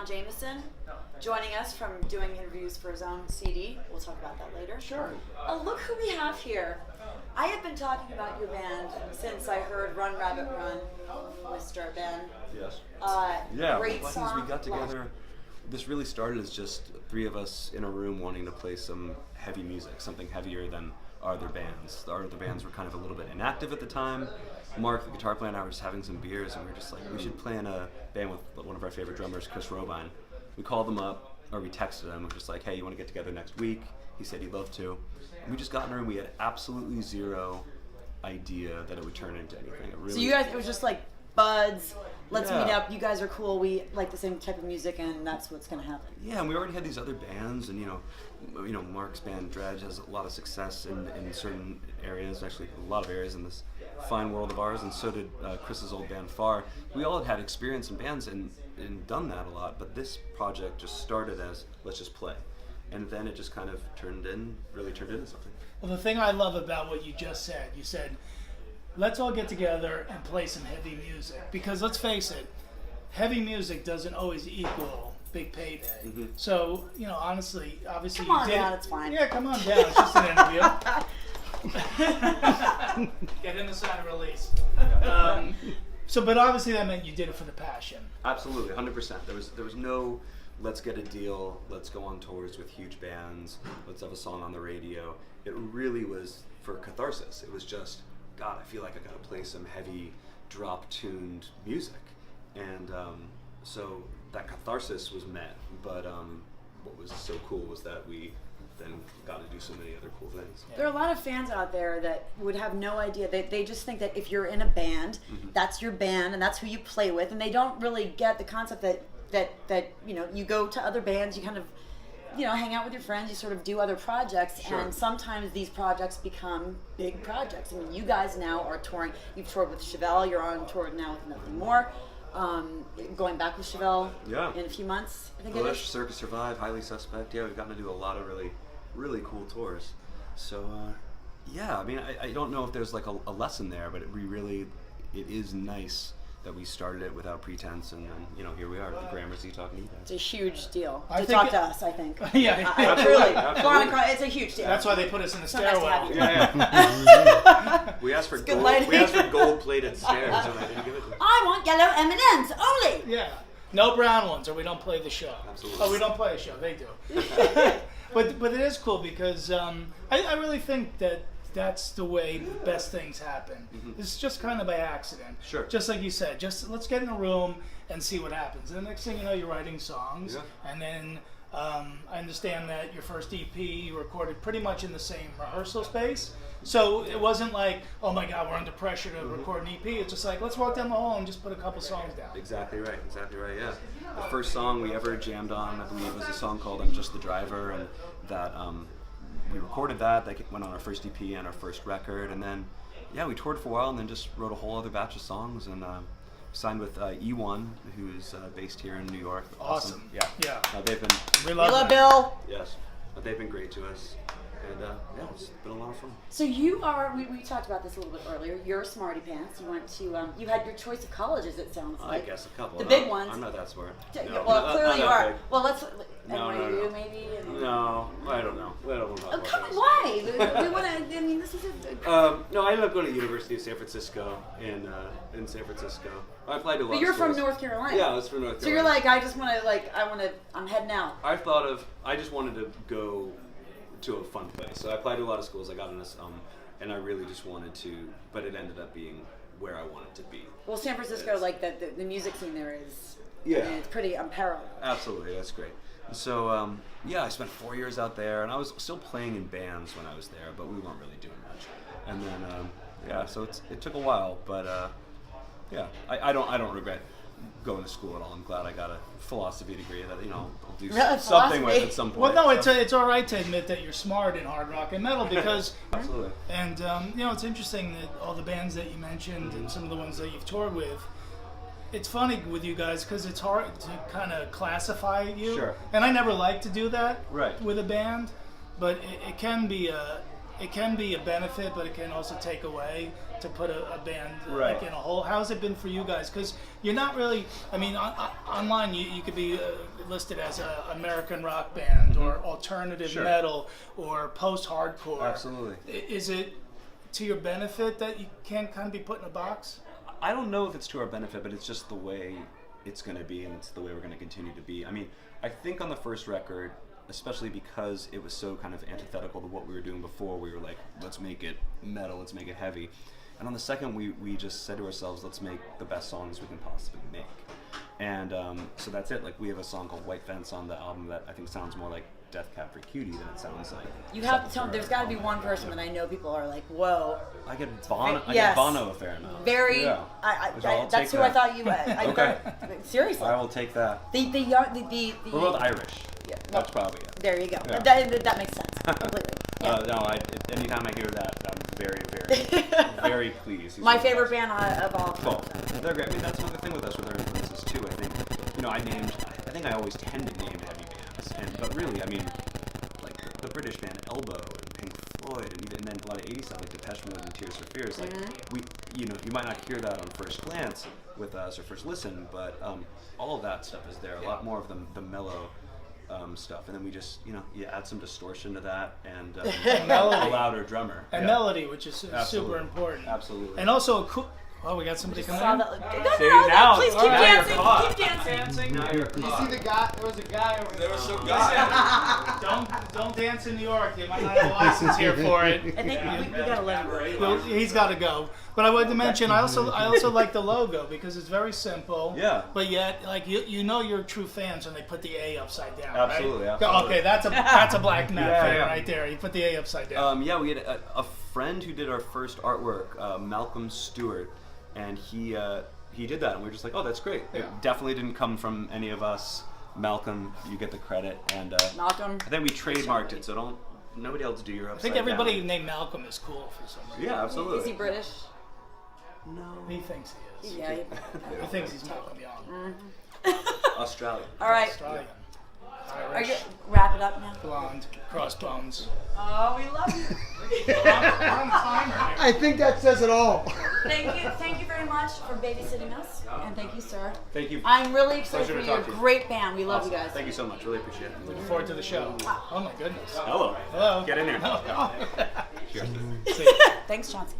Jameson, joining us from doing interviews for his own CD. We'll talk about that later. Sure. Look who we have here. I have been talking about your band since I heard Run Rabbit Run, Mr. Ben. Yes. Great well, song. we got together. This really started as just three of us in a room wanting to play some heavy music, something heavier than our other bands. Our other bands were kind of a little bit inactive at the time. Mark, the guitar player, and I were just having some beers, and we were just like, we should play in a band with one of our favorite drummers, Chris Robine. We called him up, or we texted him, and we're just like, hey, you want to get together next week? He said he'd love to. And we just got in a room. We had absolutely zero idea that it would turn into anything. So you guys, it was just like buds. Let's Yeah. meet up. You guys are cool. We like the same type of music, and that's what's gonna happen. Yeah, and we already had these other bands, and you know, Mark's band Dredge has a lot of success in certain areas, actually a lot of areas in this fine world of ours, and so did Chris's old band Far. We all had experience in bands and done that a lot, but this project just started as let's just play, and then it just kind of really turned into something. Well, the thing I love about what you said, let's all get together and play some heavy music. Because let's face it, heavy music doesn't always equal big payday. Mm-hmm. So, obviously Come you on did down, it. it's fine. Yeah, come on down. It's just an interview. Get in the sign and release. But obviously that meant you did it for the passion. Absolutely, 100%. There was no let's get a deal, let's go on tours with huge bands, let's have a song on the radio. It really was for catharsis. It was just, God, I feel like I gotta play some heavy, drop-tuned music. And so that catharsis was met, but what was so cool was that we then got to do so many other cool things. There are a lot of fans out there that would have no idea. They just think that if you're in a band, that's your band and that's who you play with, and they don't really get the concept that you go to other bands, you kind of hang out with your friends, you sort of do other projects, Sure. and sometimes these projects become big projects. I mean, you guys now are touring. You've toured with Chevelle. You're on tour now with Nothing More. Going back with Chevelle in a few months, I think it Bush, is. Circus Survive, Highly Suspect. Yeah, we've gotten to do a lot of really cool tours. So I mean, I don't know if there's like a lesson there, but it is nice that we started it without pretense, and then here we are, the Gramercy talking to you guys. It's a huge deal I to think talk to us, I think. Yeah. Truly. Absolutely. Go on and cry. It's a huge deal. That's why they put us in the So nice to stairwell. have you. Yeah. We asked for good lighting. gold-plated stairs, and I didn't give it to them. I want yellow M&Ms only. Yeah. No brown ones, or we don't play the show. Absolutely. Oh, we don't play the show. They do. but it is cool because I really think that that's the way the best things happen. It's just kind of by accident. Sure. Just like you said, just let's get in a room and see what happens. And the next thing you know, you're writing songs. Yeah. And then I understand that your first EP you recorded pretty much in the same rehearsal space. So it wasn't like, oh my God, we're under pressure to record an EP. It's just like, let's walk down the hall and just put a couple songs down. Exactly right, yeah. The first song we ever jammed on, I believe, was a song called I'm Just the Driver, and that we recorded that went on our first EP and our first record, and then we toured for a while and then just wrote a whole other batch of songs, and signed with E1, who's based here in New York. Awesome. Yeah. Yeah. They've been, We Love love that. Bill. yes, they've been great to us, and it's been a lot of fun. So you are, we talked about this a little bit earlier, you're a smarty pants. You went to, you had your choice of colleges, it sounds I like. guess a couple. The big ones. I'm not that smart. Yeah, well, clearly you not are. big. Well, let's, No, NYU no. maybe? No, I don't know. I don't know. Oh, come on, why? We want to, I mean, this is No, I ended up going to University of San Francisco in San Francisco. I applied to a lot But of you're from schools. North Carolina. Yeah, I was from North So you're Carolina. like, I just want to, I'm heading out. I just wanted to go to a fun place. So I applied to a lot of schools. I got in this, and I really just wanted to, but it ended up being where I wanted to be. Well, San Francisco, Yes. like the music scene there is, Yeah. I mean, it's pretty unparalleled. Absolutely, that's great. And so, I spent 4 years out there, and I was still playing in bands when I was there, but we weren't really doing much. And then, so it took a while, but I don't regret going to school at all. I'm glad I got a philosophy degree that I'll do Really? something with Philosophy? at some point. Well, no, So- it's all right to admit that you're smart in hard rock and metal because, Absolutely. and it's interesting that all the bands that you mentioned and some of the ones that you've toured with, it's funny with you guys because it's hard to kind of classify you. Sure. And I never like to do that Right. with a band, but it can be it can be a benefit, but it can also take away to put a band Right. like in a hole. How's it been for you guys? Because you're not really. I mean, online you could be listed as a American rock band or alternative Sure. metal or post-hardcore. Absolutely. Is it to your benefit that you can't kind of be put in a box? I don't know if it's to our benefit, but it's just the way it's going to be, and it's the way we're going to continue to be. I mean, I think on the first record, especially because it was so kind of antithetical to what we were doing before, we were like, let's make it metal, let's make it heavy. And on the second, we just said to ourselves, let's make the best songs we can possibly make. And so that's it. Like, we have a song called White Fence on the album that I think sounds more like Death Cab for Cutie than it sounds like. You have to tell me, there's got to be one person that I know people are like, whoa. I get Bono, I Yes. get Bono a fair amount. Very, Yeah. I'll that's take who I that. thought you Okay. Seriously. I will take that. The young, the We're both Irish. Yeah, That's probably it. there you go. Yeah. That makes sense completely. Yeah. No, anytime I hear that, I'm very, very, very pleased. He's My one of the favorite best. band of all Cool. time. They're great. I mean, that's another thing with us, with our influences too. I think, I think I always tend to name heavy bands, but really, I mean, like the British band Elbow and Pink Floyd, and then a lot of '80s stuff like Depeche Mode and Tears for Fears. Like you might not hear that on first glance with us or first listen, but all of that stuff is there. A lot more of the mellow. Stuff, and then we just, you add some distortion to that, and melody. a louder drummer. And Yeah. melody, which is super Absolutely. important. Absolutely. And also a cool. Oh, we got somebody coming Saw in. that. See, now- Please keep now you're dancing. caught. Keep dancing. Now you're You see the guy? There was a guy over there. Was some Don't dance in New York. They might not have a license here for it. I think we gotta let him. Well, he's got to go. But I wanted to mention, I also like the logo because it's very simple. Yeah. But yet, like you know, you're true fans when they put the A upside down. Absolutely, Right? absolutely. Okay, that's a Black Gnat Yeah, fan yeah. right there. You put the A upside down. Yeah, we had a friend who did our first artwork, Malcolm Stewart, and he did that, and we were just like, oh, that's great. Yeah. It definitely didn't come from any of us. Malcolm, you get the credit, and Malcolm. then we trademarked it, so nobody else do your I upside think everybody down. named Malcolm is cool for some reason. Yeah, Is absolutely. he British? No. He thinks he is. Yeah. He thinks he's Malcolm Young. Australian. All right. Australian. Are Irish. you wrap it up now? Blonde. Crossbones. Oh, we love you. We're on timer here. I think that says it all. Thank you very much for babysitting us, and thank you, sir. Thank you. I'm really excited Pleasure for to you. talk to you. Great band. We love you guys. Thank you so much. Really appreciate it. Looking forward to the show. Oh my goodness. Hello. Hello. Get in here. Oh, Cheers. See. Thanks, Chauncey.